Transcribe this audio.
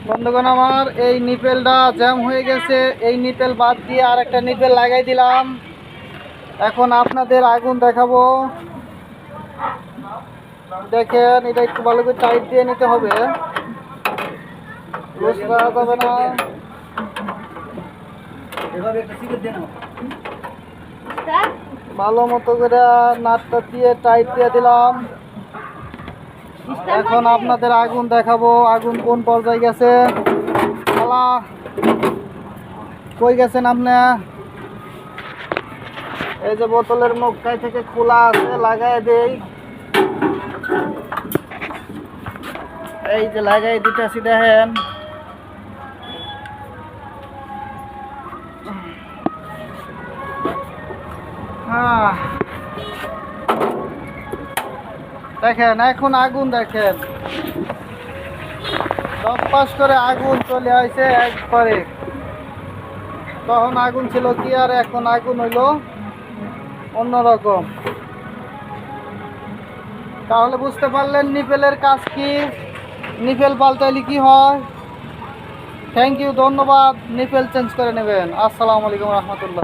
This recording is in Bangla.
বন্ধুগণ, আমার এই নিপেলটা জ্যাম হয়ে গেছে। এই নিপেল বাদ দিয়ে আর একটা নিপেল লাগাই দিলাম। এখন আপনাদের আগুন দেখাবো। দেখেন, এটা একটু ভালো করে টাইট দিয়ে নিতে হবে, লুজ করা যাবে না। ভালো মতো করে নাটটা দিয়ে টাইট দিয়ে দিলাম। এখন আপনাদের আগুন দেখাবো, আগুন কোন পর্যায়ে গেছে। শালা কই গেছেন আপনি? এই যে বোতলের মুখটাই থেকে খোলা আছে, লাগাই দেই। এই যে লাগাই দিতেছি, দেখেন। দেখেন এখন আগুন দেখেন, টপাস করে আগুন চলে আসে একবারে। তখন আগুন ছিল কি, আর এখন আগুন হইলো অন্যরকম। তাহলে বুঝতে পারলেন নিপেলের কাজ কি, নিপেল পাল্টাইলে কি হয়। থ্যাংক ইউ, ধন্যবাদ। নিপেল চেঞ্জ করে নেবেন। আসসালামু আলাইকুম রহমতুল্লাহ।